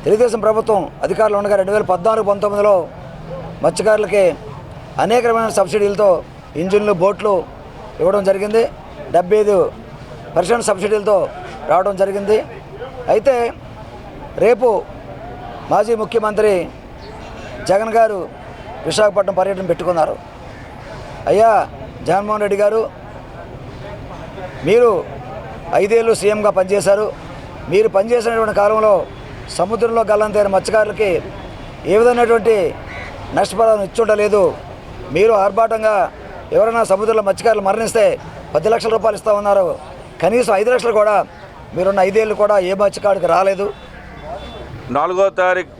J: తెలుగుదేశం ప్రభుత్వం అధికారంలో ఉండగా 2014-19లో మత్స్యకారులకి అనేక రకమైన సబ్సిడీలతో ఇంజిన్లు, బోట్లు ఇవ్వడం జరిగింది. 75% సబ్సిడీలతో రావడం జరిగింది. అయితే రేపు మాజీ ముఖ్యమంత్రి జగన్ గారు విశాఖపట్నం పర్యటన పెట్టుకున్నారు. అయ్యా జగన్మోహన్ రెడ్డి గారు, మీరు 5 ఏళ్ళు సీఎంగా పనిచేశారు. మీరు పనిచేసినటువంటి కాలంలో సముద్రంలో గల్లంతైన మత్స్యకారులకి ఏ విధమైనటువంటి నష్టపరిహారం ఇచ్చుండలేదు. మీరు ఆర్భాటంగా ఎవరైనా సముద్రంలో మత్స్యకారులు మరణిస్తే 10 లక్షల రూపాయలు ఇస్తామన్నారు. కనీసం 5 లక్షలు కూడా మీరున్న 5 ఏళ్ళు కూడా ఏ మత్స్యకారుడికి రాలేదు.
K: 4వ తారీఖు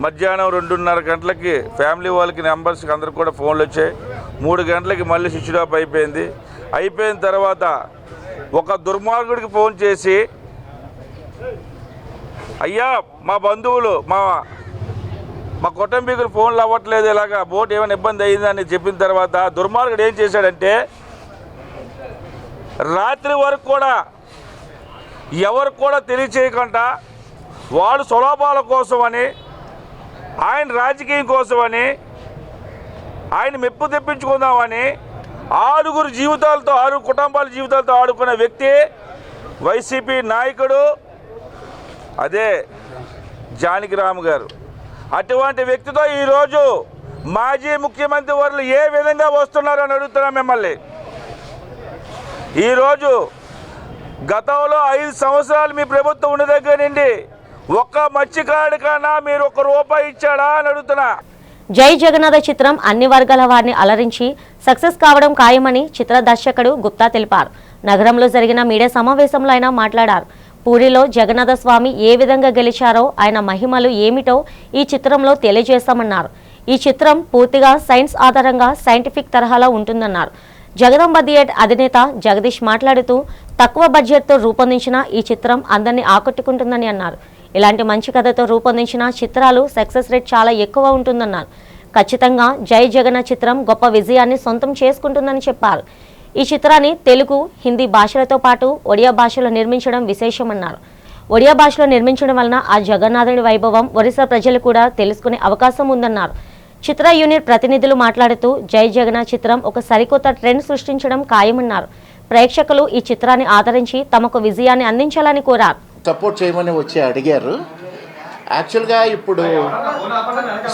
K: మధ్యాహ్నం 2:30 గంటలకి ఫ్యామిలీ వాళ్ళకి నెంబర్స్కి అందరికి కూడా ఫోన్లు వచ్చాయి. 3 గంటలకి మళ్ళీ స్విచ్ ఆఫ్ అయిపోయింది. అయిపోయిన తర్వాత ఒక దుర్మార్గుడికి ఫోన్ చేసి, అయ్యా మా బంధువులు మా కుటుంబీకులు ఫోన్లు అవ్వట్లేదు, ఇలాగా బోట్ ఏమైనా ఇబ్బంది అయిందని చెప్పిన తర్వాత దుర్మార్గుడు ఏం చేశాడంటే రాత్రి వరకు కూడా ఎవరు కూడా తెలియచేయకుండా వాడు స్వలాభాల కోసమని, ఆయన రాజకీయం కోసమని, ఆయన మెప్పు తెప్పించుకుందామని 6 జీవితాలతో 6 కుటుంబాల జీవితాలతో ఆడుకున్న వ్యక్తి వైసీపీ నాయకుడు, అదే జానకిరామ్ గారు. అటువంటి వ్యక్తితో ఈరోజు మాజీ ముఖ్యమంత్రి వర్యులు ఏ విధంగా వస్తున్నారని అడుగుతున్నాం మిమ్మల్ని. ఈరోజు గతంలో 5 సంవత్సరాలు మీ ప్రభుత్వం ఉన్న దగ్గర నుండి ఒక్క మత్స్యకారుడికన్నా మీరు ₹1 ఇచ్చాడా అని అడుగుతున్నా.
A: జై జగన్నాథ చిత్రం అన్ని వర్గాల వారిని అలరించి సక్సెస్ కావడం ఖాయమని చిత్ర దర్శకుడు గుప్తా తెలిపారు. నగరంలో జరిగిన మీడియా సమావేశంలో ఆయన మాట్లాడారు. పూరిలో జగన్నాథ స్వామి ఏ విధంగా గెలిచారో, ఆయన మహిమలు ఏమిటో ఈ చిత్రంలో తెలియజేస్తామన్నారు. ఈ చిత్రం పూర్తిగా సైన్స్ ఆధారంగా సైంటిఫిక్ తరహాలో ఉంటుందన్నారు. జగదంబ థియేటర్ అధినేత జగదీష్ మాట్లాడుతూ తక్కువ బడ్జెట్తో రూపొందించిన ఈ చిత్రం అందరినీ ఆకట్టుకుంటుందని అన్నారు. ఇలాంటి మంచి కథతో రూపొందించిన చిత్రాలు సక్సెస్ రేట్ చాలా ఎక్కువ ఉంటుందన్నారు. ఖచ్చితంగా జై జగన్నాథ్ చిత్రం గొప్ప విజయాన్ని సొంతం చేసుకుంటుందని చెప్పారు. ఈ చిత్రాన్ని తెలుగు, హిందీ భాషలతో పాటు ఒడియా భాషలో నిర్మించడం విశేషమన్నారు. ఒడియా భాషలో నిర్మించడం వలన ఆ జగన్నాథుడి వైభవం ఒరిస్సా ప్రజలు కూడా తెలుసుకునే అవకాశం ఉందన్నారు. చిత్ర యూనిట్ ప్రతినిధులు మాట్లాడుతూ జై జగన్నాథ్ చిత్రం ఒక సరికొత్త ట్రెండ్ సృష్టించడం ఖాయమన్నారు. ప్రేక్షకులు ఈ చిత్రాన్ని ఆదరించి తమకు విజయాన్ని అందించాలని కోరారు.
L: సపోర్ట్ చేయమని వచ్చి అడిగారు. యాక్చువల్గా ఇప్పుడు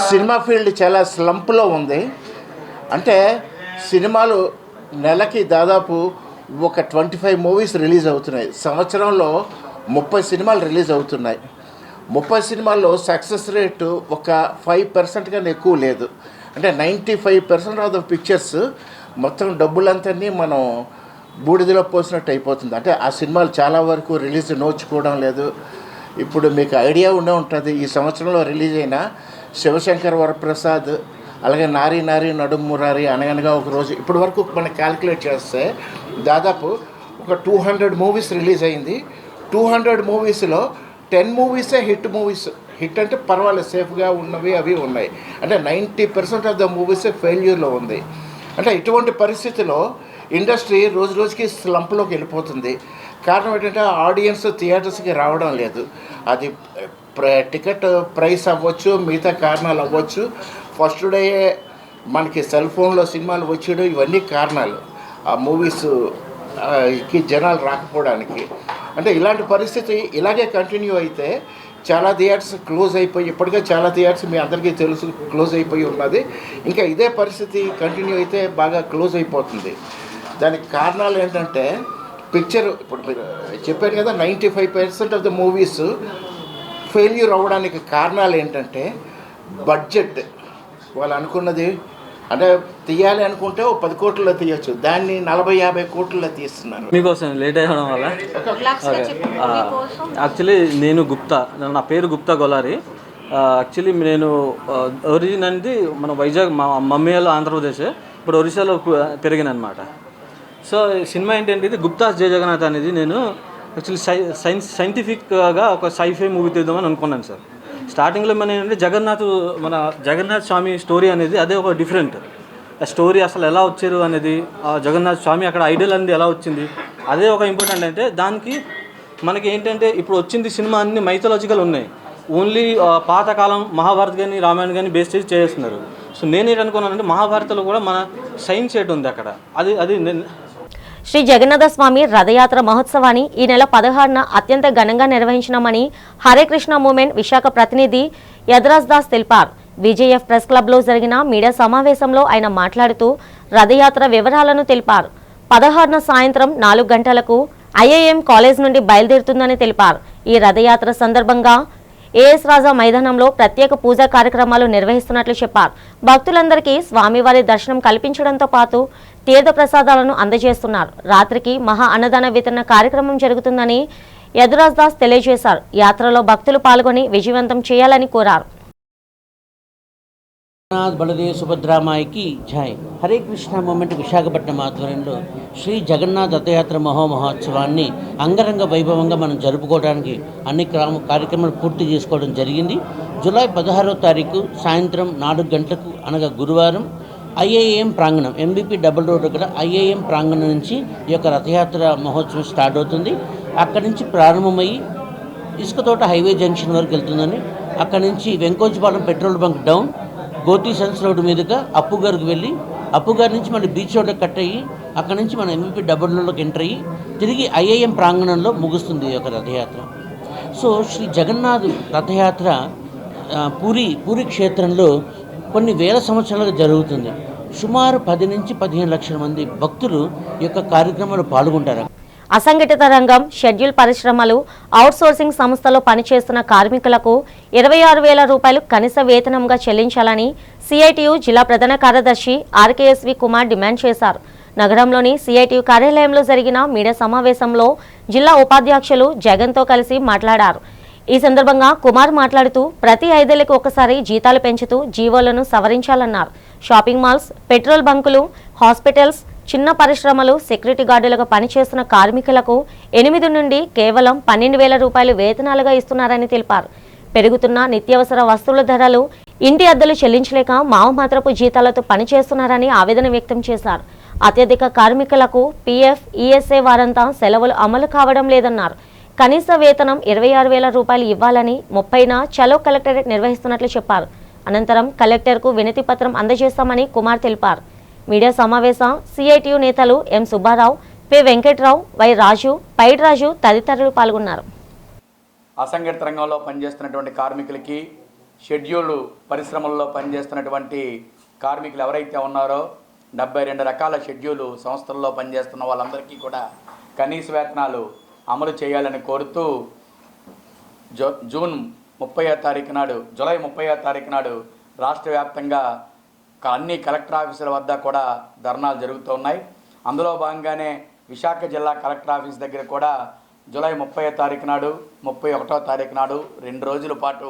L: సినిమా ఫీల్డ్ చాలా స్లంప్లో ఉంది. అంటే సినిమాలు నెలకి దాదాపు ఒక 25 మూవీస్ రిలీజ్ అవుతున్నాయి. సంవత్సరంలో 30 సినిమాలు రిలీజ్ అవుతున్నాయి. 30 సినిమాల్లో సక్సెస్ రేటు ఒక 5% కన్నా ఎక్కువ లేదు. అంటే 95% ఆఫ్ ద పిక్చర్స్ మొత్తం డబ్బులంతా మనం బూడిదలో పోసినట్టు అయిపోతుంది. అంటే ఆ సినిమాలు చాలా వరకు రిలీజ్ నోచుకోవడం లేదు. ఇప్పుడు మీకు ఐడియా ఉండే ఉంటుంది, ఈ సంవత్సరంలో రిలీజ్ అయిన శివశంకర్ వరప్రసాద్, అలాగే నారీ నారీ నడుము మురారి, అనగనగా ఒక రోజు, ఇప్పటి వరకు మనం క్యాల్కులేట్ చేస్తే దాదాపు ఒక 200 మూవీస్ రిలీజ్ అయింది. 200 మూవీస్లో 10 మూవీసే హిట్ మూవీస్. హిట్ అంటే పర్వాలేదు, సేఫ్గా ఉన్నవి అవి ఉన్నాయి. అంటే 90% ఆఫ్ ద మూవీసే ఫెయిల్యూర్లో ఉంది. అంటే ఇటువంటి పరిస్థితిలో ఇండస్ట్రీ రోజు రోజుకి స్లంప్లోకి వెళ్ళిపోతుంది. కారణం ఏంటంటే ఆడియన్స్ థియేటర్స్కి రావడం లేదు. అది టికెట్ ప్రైస్ అవ్వచ్చు, మిగతా కారణాలు అవ్వచ్చు, ఫస్ట్ డే మనకి సెల్ ఫోన్లో సినిమాలు వచ్చేయడం, ఇవన్నీ కారణాలు ఆ మూవీస్కి జనాలు రాకపోవడానికి. అంటే ఇలాంటి పరిస్థితి ఇలాగే కంటిన్యూ అయితే చాలా థియేటర్స్ క్లోజ్ అయిపోయి, ఇప్పటికే చాలా థియేటర్స్ మీ అందరికీ తెలుసు క్లోజ్ అయిపోయి ఉన్నది. ఇంకా ఇదే పరిస్థితి కంటిన్యూ అయితే బాగా క్లోజ్ అయిపోతుంది. దానికి కారణాలు ఏంటంటే పిక్చర్, ఇప్పుడు మీరు చెప్పారు కదా 95% ఆఫ్ ద మూవీస్ ఫెయిల్యూర్ అవ్వడానికి కారణాలు ఏంటంటే బడ్జెట్. వాళ్ళు అనుకున్నది అంటే తీయాలి అనుకుంటే 10 కోట్లలో తీయచ్చు, దాన్ని 40-50 కోట్లలో తీస్తున్నారు.
M: మీకోసం లేట్ అవ్వడం వల్ల యాక్చువల్లీ నేను గుప్తా, నా పేరు గుప్తా గొలారి. యాక్చువల్లీ నేను ఒరిజిన్ అనేది మన వైజాగ్, మా మమ్మీ వాళ్ళు ఆంధ్రప్రదేశ్, ఇప్పుడు ఒరిస్సాలో పెరిగిన అనమాట. సో సినిమా ఏంటంటే ఇది గుప్తాస్ జయ జగన్నాథ్ అనేది నేను యాక్చువల్లీ సైంటిఫిక్గా ఒక సైఫై మూవీ తీద్దామని అనుకున్నాను సార్. స్టార్టింగ్లో మన ఏంటంటే జగన్నాథ్ స్వామి స్టోరీ అనేది అదే ఒక డిఫరెంట్ స్టోరీ. అసలు ఎలా వచ్చారు అనేది, జగన్నాథ్ స్వామి అక్కడ ఐడియల్ అనేది ఎలా వచ్చింది, అదే ఒక ఇంపార్టెంట్. అంటే దానికి మనకి ఏంటంటే ఇప్పుడు వచ్చింది సినిమా అన్ని మైథలాజికల్ ఉన్నాయి, ఓన్లీ పాతకాలం మహాభారత్ కానీ రామాయణం కానీ బేస్ చేసి చేస్తున్నారు. సో నేనేటనుకున్నానంటే మహాభారతంలో కూడా మన సైన్స్ ఏటి ఉంది అక్కడ, అది
A: శ్రీ జగన్నాథ స్వామి రథయాత్ర మహోత్సవాన్ని ఈ నెల 16న అత్యంత ఘనంగా నిర్వహించినామని హరే కృష్ణ మూవ్మెంట్ విశాఖ ప్రతినిధి యద్రాజ్ దాస్ తెలిపారు. విజేఎఫ్ ప్రెస్ క్లబ్లో జరిగిన మీడియా సమావేశంలో ఆయన మాట్లాడుతూ రథయాత్ర వివరాలను తెలిపారు. 16న సాయంత్రం 4 గంటలకు ఐఐఎం కాలేజ్ నుండి బయలుదేరుతుందని తెలిపారు. ఈ రథయాత్ర సందర్భంగా ఏఎస్ రాజా మైదానంలో ప్రత్యేక పూజా కార్యక్రమాలు నిర్వహిస్తున్నట్లు చెప్పారు. భక్తులందరికీ స్వామివారి దర్శనం కల్పించడంతో పాటు తీర్థ ప్రసాదాలను అందజేస్తున్నారు. రాత్రికి మహా అన్నదాన వితరణ కార్యక్రమం జరుగుతుందని యదురాజ్ దాస్ తెలియజేశారు. యాత్రలో భక్తులు పాల్గొని విజయవంతం చేయాలని కోరారు.
N: బలదేవ్ సుభద్రామాయికి జై. హరే కృష్ణ మూమెంట్ విశాఖపట్నం ఆధ్వర్యంలో శ్రీ జగన్నాథ్ రథయాత్ర మహోత్సవాన్ని అంగరంగ వైభవంగా మనం జరుపుకోవడానికి అన్ని కార్యక్రమాలు పూర్తి చేసుకోవడం జరిగింది. జూలై 16వ తారీఖు సాయంత్రం 4 గంటలకు అనగా గురువారం ఐఐఎం ప్రాంగణం, ఎంబీపీ డబుల్ రోడ్ దగ్గర ఐఐఎం ప్రాంగణం నుంచి ఈ యొక్క రథయాత్ర మహోత్సవం స్టార్ట్ అవుతుంది. అక్కడి నుంచి ప్రారంభమయ్యి ఇసుకతోట హైవే జంక్షన్ వరకు వెళ్తుందని, అక్కడి నుంచి వెంకోజపాలెం పెట్రోల్ బంక్ డౌన్ గోతి సన్స్ రోడ్డు మీదుగా అప్పుగారికి వెళ్ళి అప్పుగారి నుంచి మన బీచ్ రోడ్ కట్ అయ్యి అక్కడి నుంచి మన ఎంబీపీ డబుల్ రోడ్లోకి ఎంటర్ అయ్యి తిరిగి ఐఐఎం ప్రాంగణంలో ముగుస్తుంది ఈ యొక్క రథయాత్ర. సో శ్రీ జగన్నాథ్ రథయాత్ర పూరి క్షేత్రంలో కొన్ని వేల సంవత్సరాలుగా జరుగుతుంది. సుమారు 10 నుంచి 15 లక్షల మంది భక్తులు ఈ యొక్క కార్యక్రమంలో పాల్గొంటారు.
A: అసంఘటిత రంగం, షెడ్యూల్ పరిశ్రమలు, అవుట్సోర్సింగ్ సంస్థలో పనిచేస్తున్న కార్మికులకు 26,000 రూపాయలు కనీస వేతనంగా చెల్లించాలని సిఐటియు జిల్లా ప్రధాన కార్యదర్శి ఆర్కేఎస్వి కుమార్ డిమాండ్ చేశారు. నగరంలోని సిఐటియు కార్యాలయంలో జరిగిన మీడియా సమావేశంలో జిల్లా ఉపాధ్యక్షులు జగన్తో కలిసి మాట్లాడారు. ఈ సందర్భంగా కుమార్ మాట్లాడుతూ ప్రతి 5 ఏళ్లకు ఒకసారి జీతాలు పెంచుతూ జీవోలను సవరించాలన్నారు. షాపింగ్ మాల్స్, పెట్రోల్ బంకులు, హాస్పిటల్స్, చిన్న పరిశ్రమలు, సెక్యూరిటీ గార్డులుగా పనిచేస్తున్న కార్మికులకు 8 నుండి కేవలం 12,000 రూపాయలు వేతనాలుగా ఇస్తున్నారని తెలిపారు. పెరుగుతున్న నిత్యావసర వస్తువుల ధరలు, ఇంటి అద్దెలు చెల్లించలేక మావమాత్రపు జీతాలతో పనిచేస్తున్నారని ఆవేదన వ్యక్తం చేశారు. అత్యధిక కార్మికులకు పీఎఫ్, ఈఎస్ఏ వారంతా సెలవులు అమలు కావడం లేదన్నారు. కనీస వేతనం 26,000 రూపాయలు ఇవ్వాలని 30న చలో కలెక్టరేట్ నిర్వహిస్తున్నట్లు చెప్పారు. అనంతరం కలెక్టర్కు వినతి పత్రం అందజేస్తామని కుమార్ తెలిపారు. మీడియా సమావేశం సిఐటియు నేతలు ఎం సుబ్బారావు, పి వెంకట్రావు, వై రాజు, పైడిరాజు తదితరులు పాల్గొన్నారు.
O: అసంఘటిత రంగంలో పనిచేస్తున్నటువంటి కార్మికులకి, షెడ్యూల్డ్ పరిశ్రమల్లో పనిచేస్తున్నటువంటి కార్మికులు ఎవరైతే ఉన్నారో 72 రకాల షెడ్యూల్ సంస్థల్లో పనిచేస్తున్న వాళ్ళందరికీ కూడా కనీస వేతనాలు అమలు చేయాలని కోరుతూ జూలై 30వ తారీఖు నాడు రాష్ట్ర వ్యాప్తంగా అన్ని కలెక్టర్ ఆఫీసుల వద్ద కూడా ధర్నాలు జరుగుతున్నాయి. అందులో భాగంగానే విశాఖ జిల్లా కలెక్టర్ ఆఫీస్ దగ్గర కూడా జూలై 30వ తారీఖు నాడు 31వ తారీఖు నాడు 2 రోజుల పాటు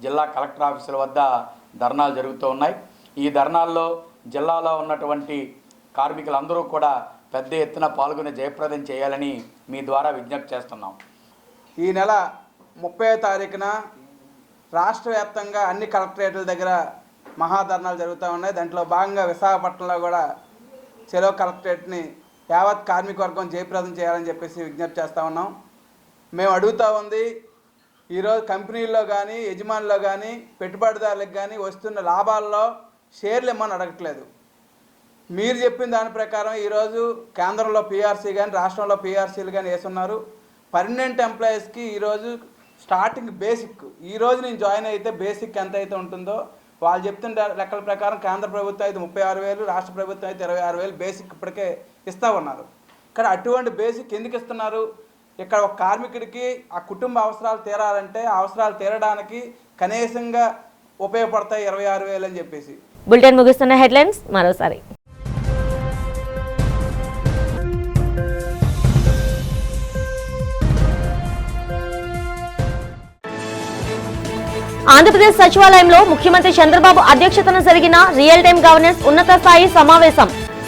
O: జిల్లా కలెక్టర్ ఆఫీసుల వద్ద ధర్నాలు జరుగుతూ ఉన్నాయి. ఈ ధర్నాల్లో జిల్లాలో ఉన్నటువంటి కార్మికులందరూ కూడా పెద్ద ఎత్తున పాల్గొని జయప్రదం చేయాలని మీ ద్వారా విజ్ఞప్తి చేస్తున్నాం.
I: ఈ నెల 30వ తారీఖున రాష్ట్ర వ్యాప్తంగా అన్ని కలెక్టరేట్ల దగ్గర మహాధర్నాలు జరుగుతూ ఉన్నాయి. దాంట్లో భాగంగా విశాఖపట్నంలో కూడా చెలో కలెక్టరేట్ని యావత్ కార్మిక వర్గం జయప్రదం చేయాలని చెప్పేసి విజ్ఞప్తి చేస్తూ ఉన్నాం. మేము అడుగుతూ ఉంది, ఈరోజు కంపెనీల్లో కానీ యజమానుల్లో కానీ పెట్టుబడిదారులకు కానీ వస్తున్న లాభాల్లో షేర్లు ఇమ్మని అడగట్లేదు. మీరు చెప్పిన దాని ప్రకారం ఈరోజు కేంద్రంలో పీఆర్సీ కానీ రాష్ట్రంలో పీఆర్సీలు కానీ వేస్తున్నారు. పర్మనెంట్ ఎంప్లాయీస్కి ఈరోజు స్టార్టింగ్ బేసిక్, ఈరోజు నేను జాయిన్ అయితే బేసిక్ ఎంత అయితే ఉంటుందో వాళ్ళు చెప్తున్న లెక్కల ప్రకారం కేంద్ర ప్రభుత్వం అయితే 36,000, రాష్ట్ర ప్రభుత్వం అయితే 26,000 బేసిక్ ఇప్పటికే ఇస్తూ ఉన్నారు. కానీ అటువంటి బేసిక్ ఎందుకు ఇస్తున్నారు? ఇక్కడ ఒక కార్మికుడికి ఆ కుటుంబ అవసరాలు తీరాలంటే ఆ అవసరాలు తీరడానికి కనీసంగా ఉపయోగపడతాయి 26,000 అని చెప్పేసి.
A: బులెటిన్ ముగిస్తున్న హెడ్లైన్స్ మరోసారి. ఆంధ్రప్రదేశ్ సచివాలయంలో ముఖ్యమంత్రి చంద్రబాబు అధ్యక్షతన జరిగిన రియల్ టైం గవర్నెన్స్ ఉన్నత స్థాయి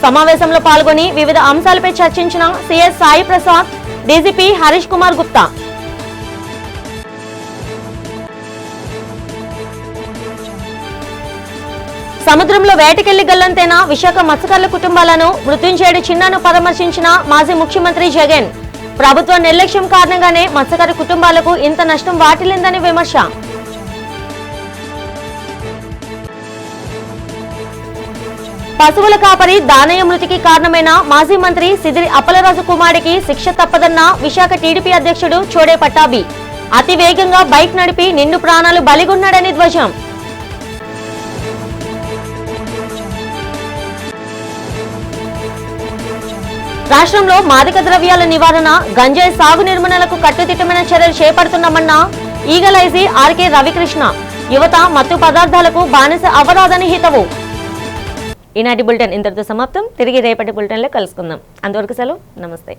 A: సమావేశంలో పాల్గొని వివిధ అంశాలపై చర్చించిన సిఎస్ సాయి ప్రసాద్, డీజీపీ హరీష్ కుమార్ గుప్తా. సముద్రంలో వేటకెళ్లి గల్లంతైన విశాఖ మత్స్యకారుల కుటుంబాలను మృత్యుంజయుడి చిన్నాను పరామర్శించిన మాజీ ముఖ్యమంత్రి జగన్. ప్రభుత్వ నిర్లక్ష్యం కారణంగానే మత్స్యకారు కుటుంబాలకు ఇంత నష్టం వాటిల్లిందని విమర్శ. పశువుల కాపరి దానయ్య మృతికి కారణమైన మాజీ మంత్రి సిదిరి అప్పలరాజు కుమారుడికి శిక్ష తప్పదన్న విశాఖ టీడీపీ అధ్యక్షుడు చోడే పట్టాభి. అతి వేగంగా బైక్ నడిపి నిండు ప్రాణాలు బలిగొన్నాడని ధ్వజం. రాష్ట్రంలో మాదక ద్రవ్యాల నివారణ, గంజాయి సాగు నిర్మూలనకు కట్టుదిట్టమైన చర్యలు చేపడుతున్నామన్న ఈగల్ ఐజీ ఆర్కే రవికృష్ణ. యువత మత్తు పదార్థాలకు బానిస అవ్వరాదని హితవు. ఈనాటి బులెటిన్ ఇంతటితో సమాప్తం. తిరిగి రేపటి బులెటిన్లో కలుసుకుందాం. అంతవరకు సెలవు. నమస్తే.